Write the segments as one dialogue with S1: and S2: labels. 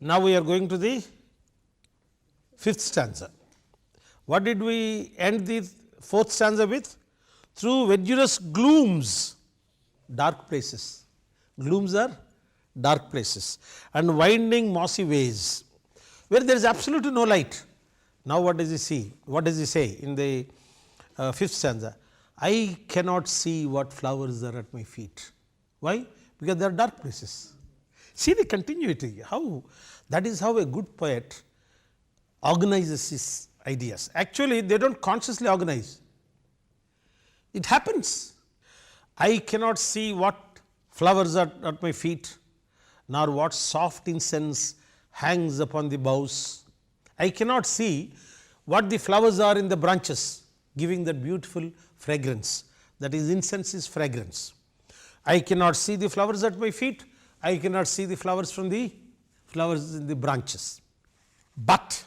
S1: Now we are going to the fifth stanza. What did we end the fourth stanza with? Through verdurous glooms, dark places. Glooms are dark places and winding mossy ways where there is absolutely no light. Now what does he see? What does he say in the fifth stanza? I cannot see what flowers are at my feet. Why? Because they are dark places. See the continuity, how that is how a good poet organizes his ideas. Actually, they do not consciously organize, it happens. I cannot see what flowers are at my feet, nor what soft incense hangs upon the boughs. I cannot see what the flowers are in the branches, giving that beautiful fragrance, that is incense is fragrance. I cannot see the flowers at my feet, I cannot see the flowers from the flowers in the branches. But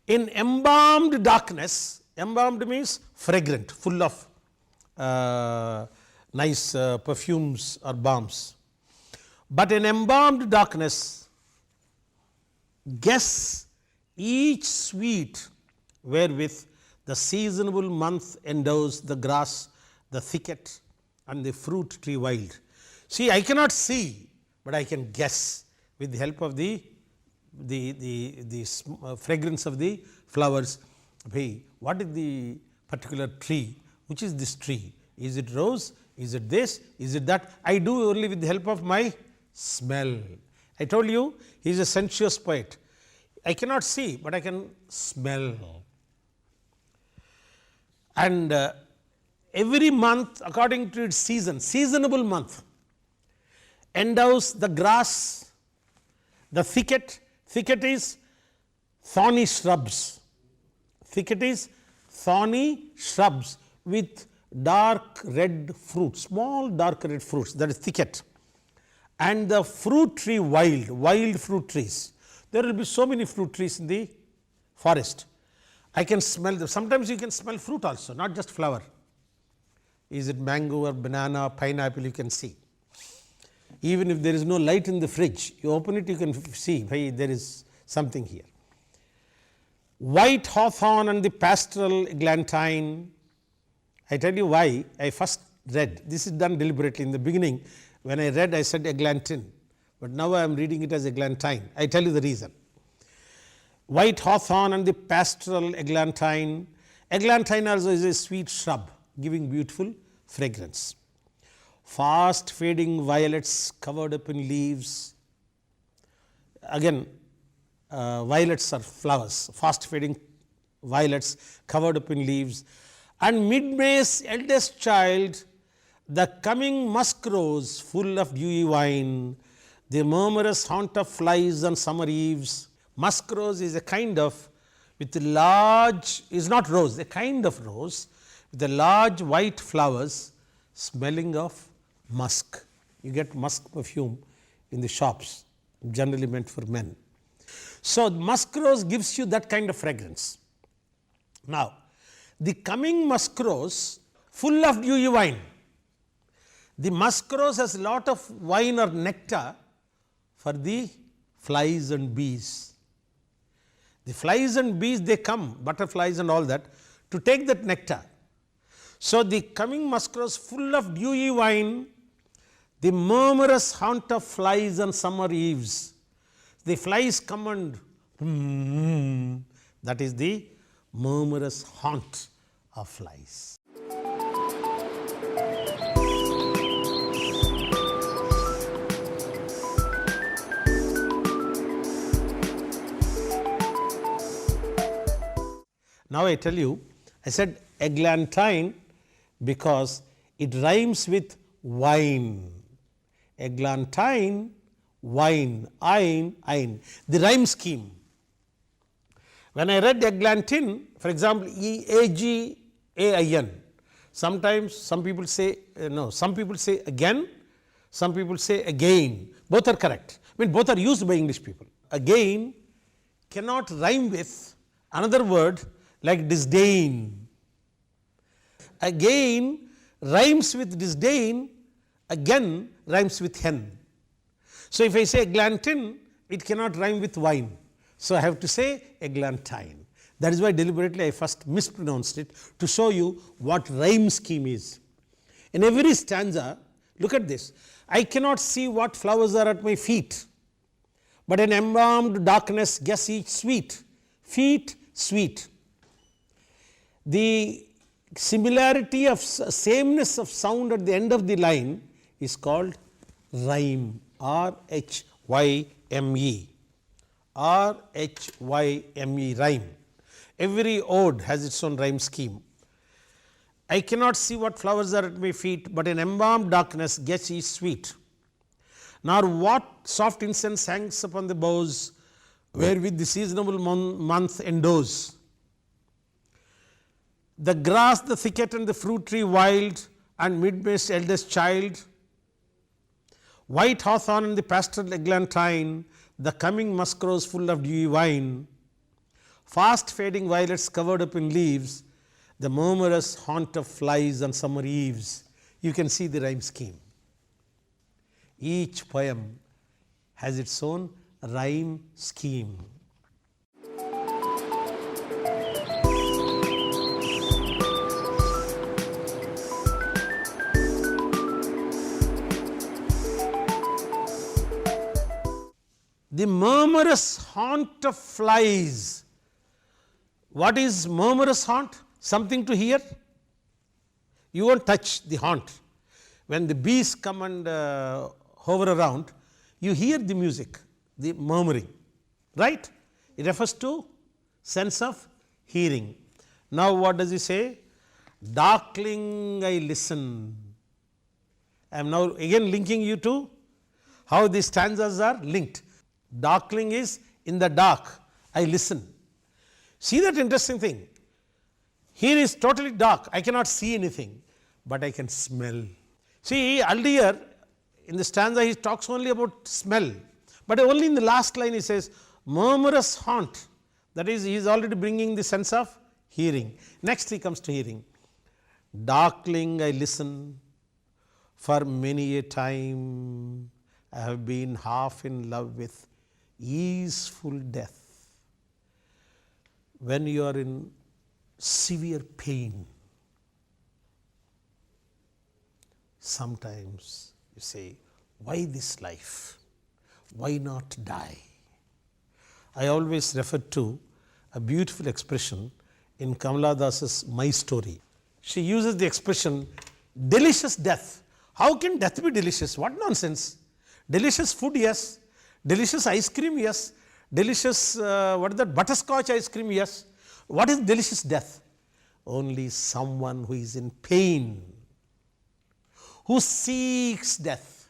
S1: in embalmed darkness, embalmed means fragrant, full of nice perfumes or balms. But in embalmed darkness, guess each sweet wherewith the seasonable month endows the grass, the thicket and the fruit tree wild. See, I cannot see, but I can guess with the help of the fragrance of the flowers. Hey, what is the particular tree? Which is this tree? Is it rose? Is it this? Is it that? I do only with the help of my smell. I told you he is a sensuous poet. I cannot see, but I can smell. And every month according to its season, seasonable month, endows the grass, the thicket. Thicket is thorny shrubs. Thicket is thorny shrubs with dark red fruits, small dark red fruits, that is thicket. And the fruit tree wild fruit trees. There will be so many fruit trees in the forest. I can smell them. Sometimes you can smell fruit also, not just flower. Is it mango or banana, pineapple, you can see. Even if there is no light in the fridge, you open it, you can see, hey, there is something here. White hawthorn and the pastoral eglantine. I tell you why I first read, this is done deliberately. In the beginning, when I read, I said eglantine, but now I am reading it as eglantine. I tell you the reason. White hawthorn and the pastoral eglantine. Eglantine also is a sweet shrub, giving beautiful fragrance. Fast fading violets covered up in leaves. Again, violets are flowers, fast fading violets covered up in leaves. And mid-May's eldest child, the coming musk rose full of dewy wine, the murmurous haunt of flies on summer eves. Musk rose is a kind of, with large, is not rose, a kind of rose with the large white flowers smelling of musk. You get musk perfume in the shops, generally meant for men. So, musk rose gives you that kind of fragrance. Now, the coming musk rose full of dewy wine. The musk rose has a lot of wine or nectar for the flies and bees. The flies and bees, they come, butterflies and all that, to take that nectar. So, the coming musk rose full of dewy wine, the murmurous haunt of flies on summer eves. The flies come and that is the murmurous haunt of flies. Now I tell you, I said eglantine because it rhymes with wine. Eglantine, wine, ein, the rhyme scheme. When I read eglantine, for example, E-A-G-A-I-N, sometimes some people say, some people say again, some people say again, both are correct. I mean, both are used by English people. Again cannot rhyme with another word like disdain. Again rhymes with disdain, again rhymes with hen. So, if I say eglantine, it cannot rhyme with wine. So, I have to say eglantine. That is why deliberately I first mispronounced it to show you what rhyme scheme is. In every stanza, look at this. I cannot see what flowers are at my feet, but in embalmed darkness guess each sweet. Feet, sweet. The similarity of sameness of sound at the end of the line is called rhyme. R-H-Y-M-E. R-H-Y-M-E, rhyme. Every ode has its own rhyme scheme. I cannot see what flowers are at my feet, but in embalmed darkness guess each sweet. Nor what soft incense hangs upon the boughs, wherewith the seasonable month endows. The grass, the thicket, and the fruit tree wild, and mid-May's eldest child, white hawthorn and the pastoral eglantine, the coming musk rose full of dewy wine, fast fading violets covered up in leaves, the murmurous haunt of flies on summer eves. You can see the rhyme scheme. Each poem has its own rhyme scheme. The murmurous haunt of flies. What is murmurous haunt? Something to hear? You won't touch the haunt. When the bees come and hover around, you hear the music, the murmuring, right? It refers to sense of hearing. Now, what does he say? Darkling I listen. I am now again linking you to how these stanzas are linked. Darkling is in the dark, I listen. See that interesting thing? Here is totally dark, I cannot see anything, but I can smell. See, earlier in the stanza he talks only about smell, but only in the last line he says murmurous haunt, that is, he is already bringing the sense of hearing. Next he comes to hearing. Darkling I listen, for many a time I have been half in love with easeful death. When you are in severe pain, sometimes you say, why this life? Why not die? I always refer to a beautiful expression in Kamala Das's My Story. She uses the expression delicious death. How can death be delicious? What nonsense. Delicious food, yes. Delicious ice cream, yes. Delicious, what is that, butterscotch ice cream, yes. What is delicious death? Only someone who is in pain, who seeks death,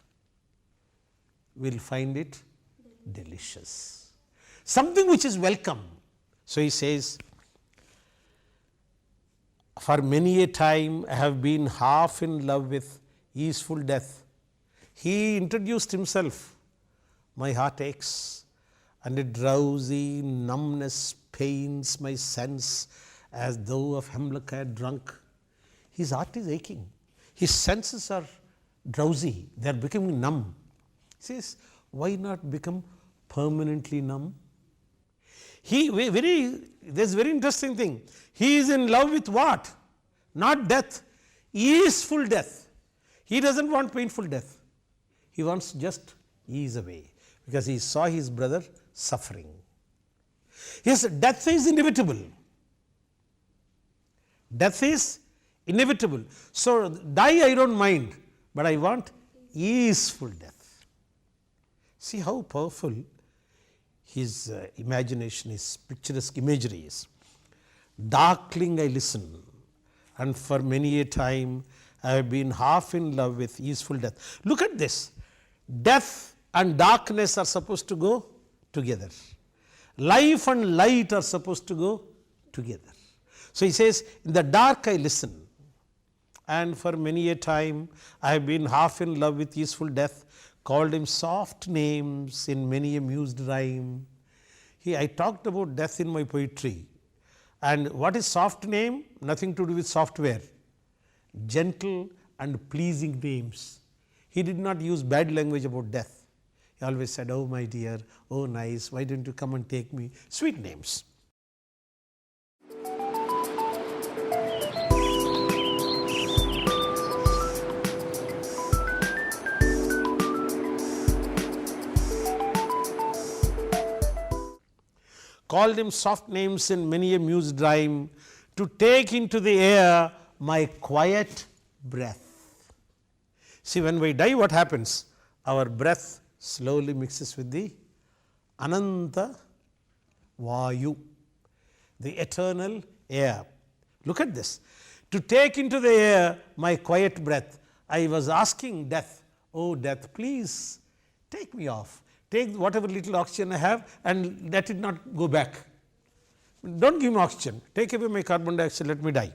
S1: will find it delicious. Something which is welcome. So he says, for many a time I have been half in love with easeful death. He introduced himself. My heart aches, and a drowsy numbness pains my sense, as though of hemlock I had drunk. His heart is aching. His senses are drowsy. They are becoming numb. He says, why not become permanently numb? There's a very interesting thing. He is in love with what? Not death. Easeful death. He doesn't want painful death. He wants just ease away, because he saw his brother suffering. Yes, death is inevitable. Death is inevitable. So, die I don't mind, but I want easeful death. See how powerful his imagination, his picturesque imagery is. Darkling I listen, and for many a time I have been half in love with easeful death. Look at this. Death and darkness are supposed to go together. Life and light are supposed to go together. So he says, in the dark I listen, and for many a time I have been half in love with easeful death, called him soft names in many a mused rhyme. I talked about death in my poetry. And what is soft name? Nothing to do with software. Gentle and pleasing names. He did not use bad language about death. He always said, oh my dear, oh nice, why don't you come and take me? Sweet names. Called him soft names in many a mused rhyme, to take into the air my quiet breath. See, when we die, what happens? Our breath slowly mixes with the Ananta Vayu, the eternal air. Look at this. To take into the air my quiet breath. I was asking death, oh death, please take me off. Take whatever little oxygen I have and let it not go back. Don't give me oxygen. Take away my carbon dioxide, let me die.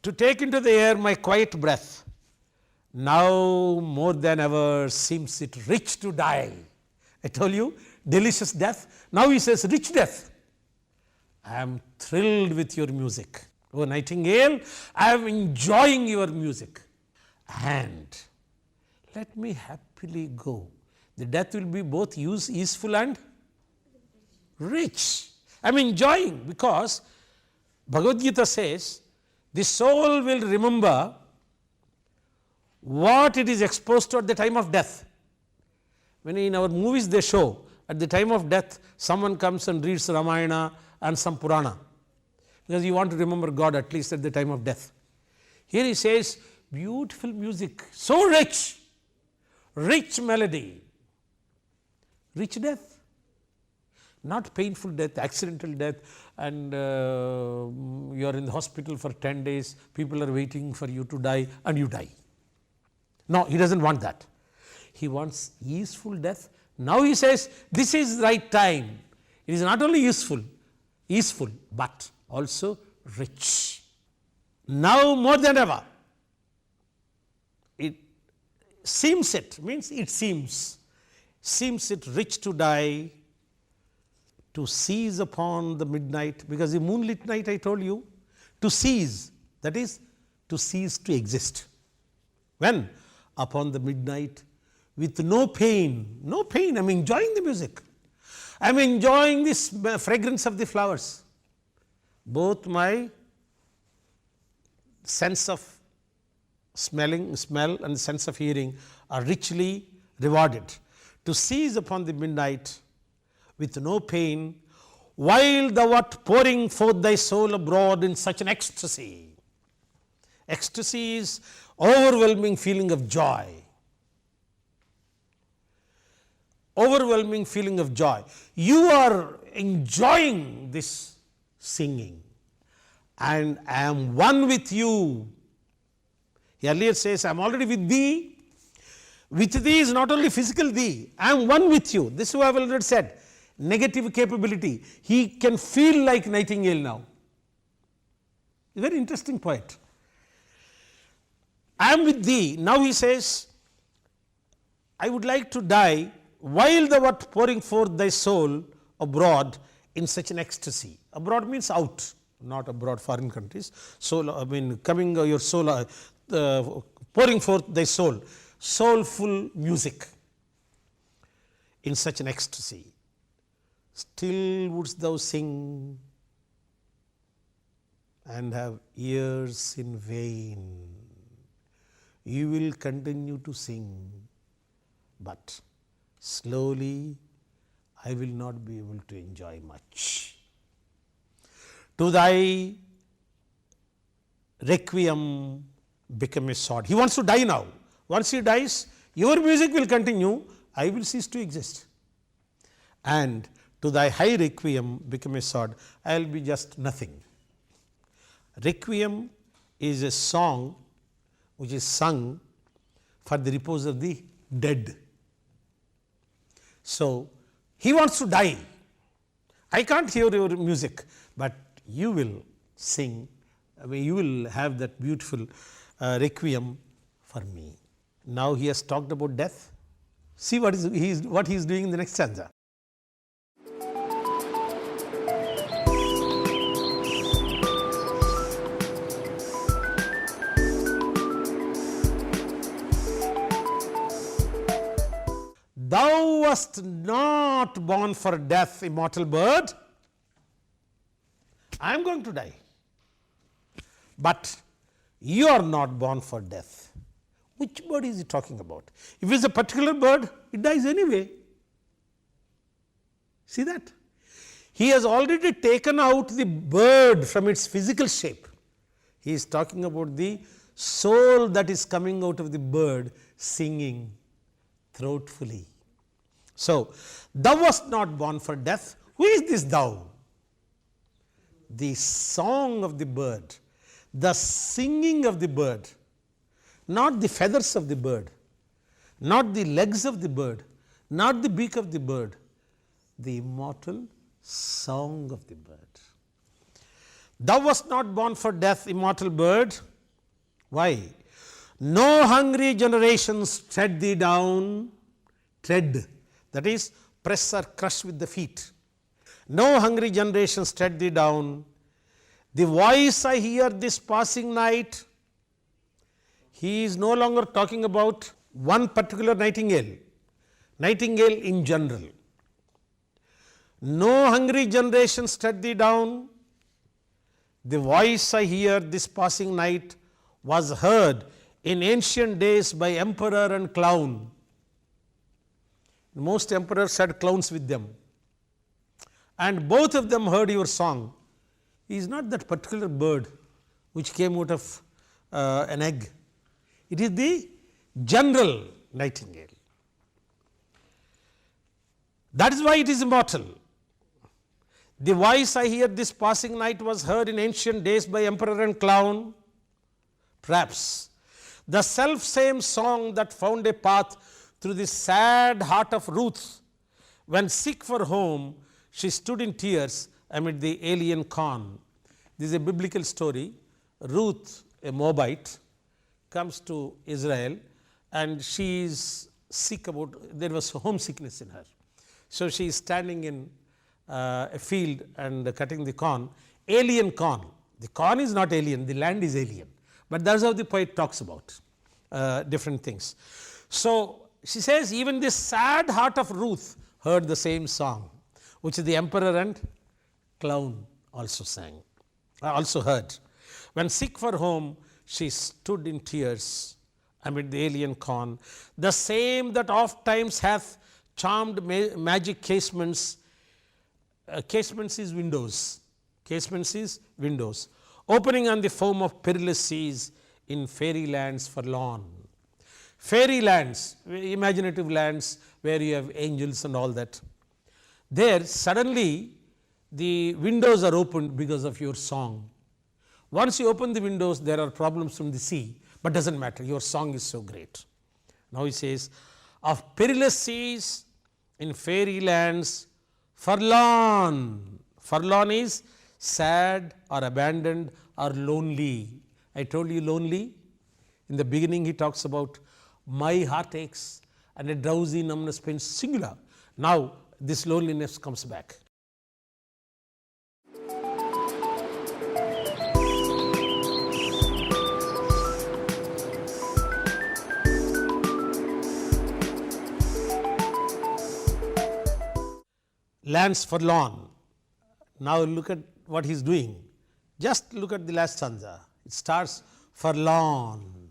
S1: To take into the air my quiet breath. Now more than ever seems it rich to die. I told you, delicious death. Now he says rich death. I am thrilled with your music. Oh Nightingale, I am enjoying your music. And let me happily go. The death will be both easeful and rich. I am enjoying, because Bhagavad Gita says the soul will remember what it is exposed to at the time of death. When in our movies they show at the time of death someone comes and reads Ramayana and some Purana, because you want to remember God at least at the time of death. Here he says beautiful music, so rich, rich melody. Rich death, not painful death, accidental death, and you are in the hospital for 10 days, people are waiting for you to die and you die. No, he doesn't want that. He wants easeful death. Now he says this is the right time. It is not only easeful, but also rich. Now more than ever, it seems it rich to die, to seize upon the midnight, because the moonlit night I told you, to seize, that is to cease to exist. When? Upon the midnight, with no pain, I am enjoying the music. I am enjoying this fragrance of the flowers. Both my sense of smell and the sense of hearing are richly rewarded. To seize upon the midnight with no pain, while thou art pouring forth thy soul abroad in such an ecstasy. Ecstasy is overwhelming feeling of joy. Overwhelming feeling of joy. You are enjoying this singing, and I am one with you. He earlier says, I am already with thee. With thee is not only physical thee, I am one with you. This is what I have already said. Negative capability. He can feel like Nightingale now. A very interesting point. I am with thee. Now he says, I would like to die while thou art pouring forth thy soul abroad in such an ecstasy. Abroad means out, not abroad, foreign countries. Soul, coming your soul, pouring forth thy soul. Soulful music in such an ecstasy. Still wouldst thou sing and have ears in vain. You will continue to sing, but slowly I will not be able to enjoy much. To thy requiem become a sword. He wants to die now. Once he dies, your music will continue, I will cease to exist. And to thy high requiem become a sword, I will be just nothing. Requiem is a song which is sung for the repose of the dead. So, he wants to die. I can't hear your music, but you will sing, you will have that beautiful requiem for me. Now he has talked about death. See what he is doing in the next stanza. Thou wast not born for death, immortal bird. I am going to die, but you are not born for death. Which bird is he talking about? If it is a particular bird, it dies anyway. See that? He has already taken out the bird from its physical shape. He is talking about the soul that is coming out of the bird singing throatfully. So, thou wast not born for death. Who is this thou? The song of the bird, the singing of the bird, not the feathers of the bird, not the legs of the bird, not the beak of the bird, the immortal song of the bird. Thou wast not born for death, immortal bird. Why? No hungry generations tread thee down, tread, that is, press or crush with the feet. No hungry generations tread thee down. The voice I hear this passing night. He is no longer talking about one particular nightingale, nightingale in general. No hungry generations tread thee down. The voice I hear this passing night was heard in ancient days by emperor and clown. Most emperors had clowns with them, and both of them heard your song. He is not that particular bird which came out of an egg. It is the general nightingale. That is why it is immortal. The voice I hear this passing night was heard in ancient days by emperor and clown. Perhaps the self same song that found a path through the sad heart of Ruth, when sick for home, she stood in tears amid the alien corn. This is a biblical story. Ruth, a Moabite, comes to Israel and she is sick there was homesickness in her. So she is standing in a field and cutting the corn, alien corn. The corn is not alien, the land is alien. But that is how the poet talks about different things. So she says, even this sad heart of Ruth heard the same song, which the emperor and clown also sang, also heard. When sick for home, she stood in tears amid the alien corn. The same that oft times hath charmed magic casements. Casements is windows. Casements is windows. Opening on the foam of perilous seas in fairy lands forlorn. Fairy lands, imaginative lands where you have angels and all that. There suddenly the windows are opened because of your song. Once you open the windows, there are problems from the sea, but doesn't matter, your song is so great. Now he says, of perilous seas in fairy lands forlorn. Forlorn is sad or abandoned or lonely. I told you lonely. In the beginning he talks about my heart aches and a drowsy numbness pains, singular. Now this loneliness comes back. Lands forlorn. Now look at what he is doing. Just look at the last stanza. It starts forlorn.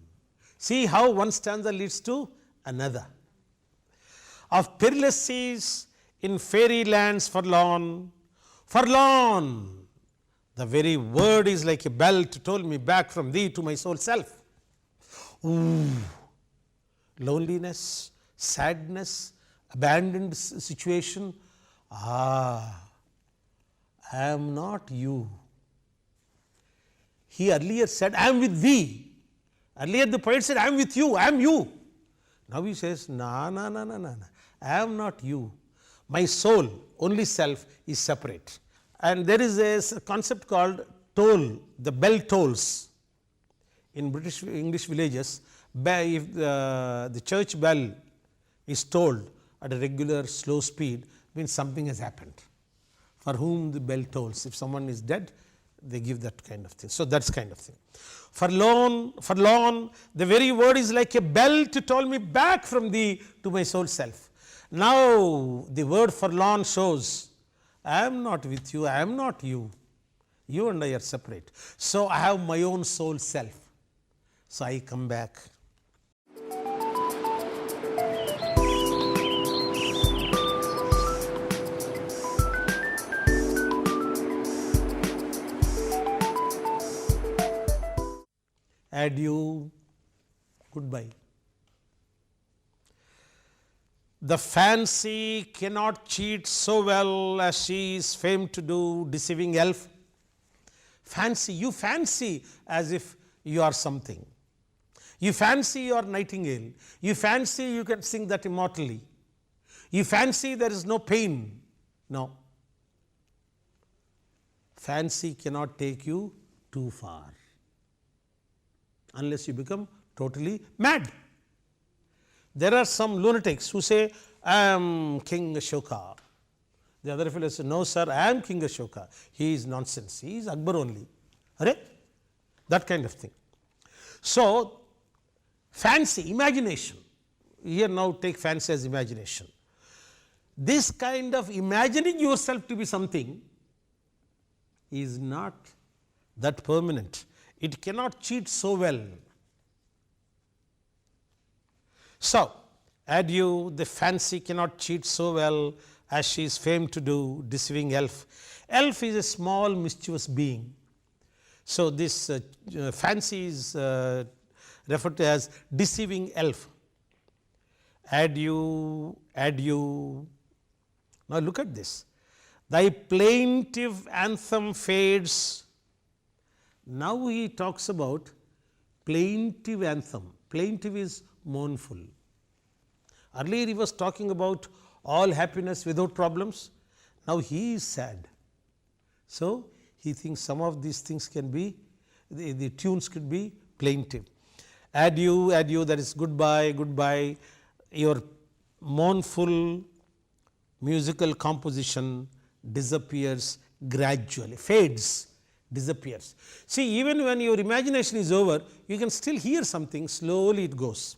S1: See how one stanza leads to another. Of perilous seas in fairy lands forlorn. Forlorn. The very word is like a bell to toll me back from thee to my soul self. Ooh. Loneliness, sadness, abandoned situation. I am not you. He earlier said, I am with thee. Earlier the poet said, I am with you, I am you. Now he says, no, I am not you. My soul, only self, is separate. And there is a concept called toll, the bell tolls. In British English villages, if the church bell is tolled at a regular slow speed, means something has happened. For whom the bell tolls. If someone is dead, they give that kind of thing. So that's kind of thing. Forlorn, the very word is like a bell to toll me back from thee to my soul self. Now, the word forlorn shows, I am not with you, I am not you. You and I are separate. So, I have my own soul self. So, I come back. Adieu, goodbye. The fancy cannot cheat so well as she is famed to do, deceiving elf. Fancy, you fancy as if you are something. You fancy you are Nightingale. You fancy you can sing that immortally. You fancy there is no pain. No. Fancy cannot take you too far, unless you become totally mad. There are some lunatics who say, I am King Ashoka. The other fellow says, no sir, I am King Ashoka. He is nonsense. He is Akbar only. Right? That kind of thing. So, fancy, imagination. Here now take fancy as imagination. This kind of imagining yourself to be something is not that permanent. It cannot cheat so well. So, adieu, the fancy cannot cheat so well as she is famed to do, deceiving elf. Elf is a small mischievous being. So, this fancy is referred to as deceiving elf. Adieu, adieu. Now, look at this. Thy plaintive anthem fades. Now, he talks about plaintive anthem. Plaintive is mournful. Earlier, he was talking about all happiness without problems. Now, he is sad. So, he thinks some of these things can be, the tunes could be plaintive. Adieu, adieu, that is goodbye, goodbye. Your mournful musical composition disappears gradually, fades, disappears. See, even when your imagination is over, you can still hear something, slowly it goes.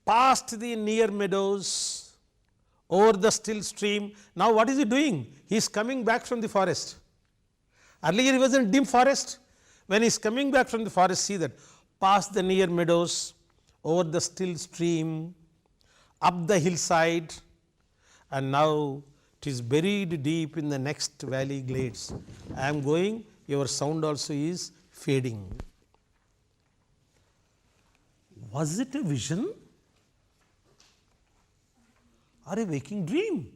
S1: Past the near meadows, over the still stream. Now, what is he doing? He is coming back from the forest. Earlier, he was in dim forest. When he is coming back from the forest, see that. Past the near meadows, over the still stream, up the hillside, and now it is buried deep in the next valley glades. I am going, your sound also is fading. Was it a vision or a waking dream?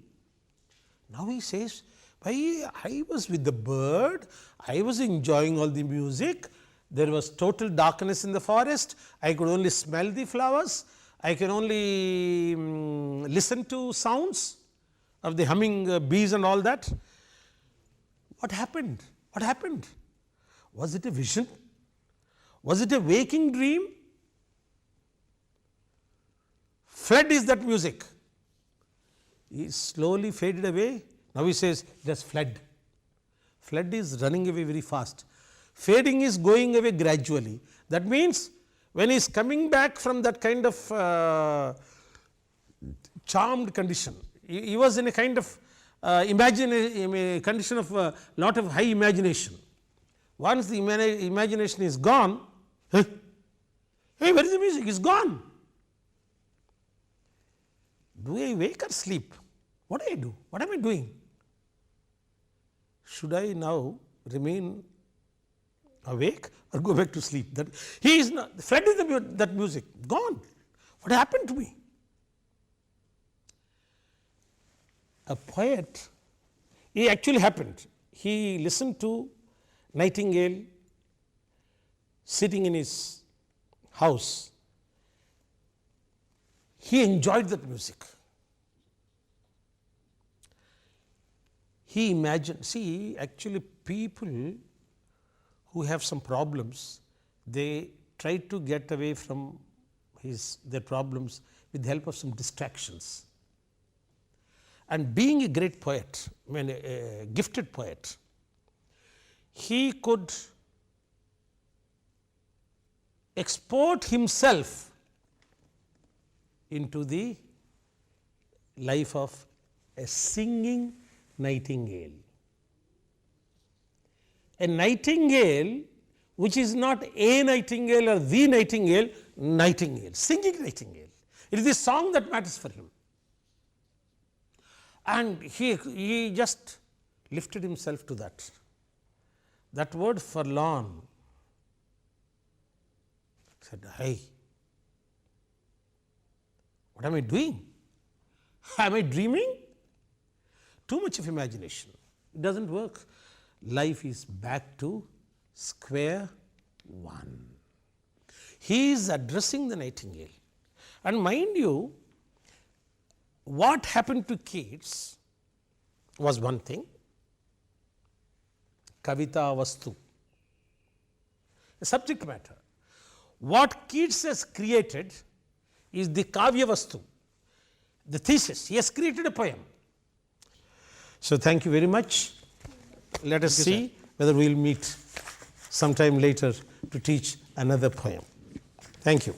S1: Now he says, I was with the bird, I was enjoying all the music, there was total darkness in the forest, I could only smell the flowers, I can only listen to sounds of the humming bees and all that. What happened? What happened? Was it a vision? Was it a waking dream? Fled is that music. He slowly faded away. Now he says it has fled. Fled is running away very fast. Fading is going away gradually. That means when he is coming back from that kind of charmed condition, he was in a kind of condition of a lot of high imagination. Once the imagination is gone, hey, where is the music? It's gone. Do I wake or sleep? What do I do? What am I doing? Should I now remain awake or go back to sleep? That he is not fled with that music, gone. What happened to me? A poet, it actually happened. He listened to Nightingale sitting in his house. He enjoyed that music. He imagined, see, actually people who have some problems, they try to get away from their problems with the help of some distractions. And being a great poet, a gifted poet, he could export himself into the life of a singing nightingale. A nightingale which is not a nightingale or the nightingale, nightingale, singing nightingale. It is the song that matters for him. And he just lifted himself to that. That word forlorn, said, hey, what am I doing? Am I dreaming? Too much of imagination. It doesn't work. Life is back to square one. He is addressing the nightingale. And mind you, what happened to Keats was one thing, Kavita Vastu, a subject matter. What Keats has created is the Kavya Vastu, the thesis. He has created a poem. So, thank you very much. Let us see whether we will meet sometime later to teach another poem. Thank you.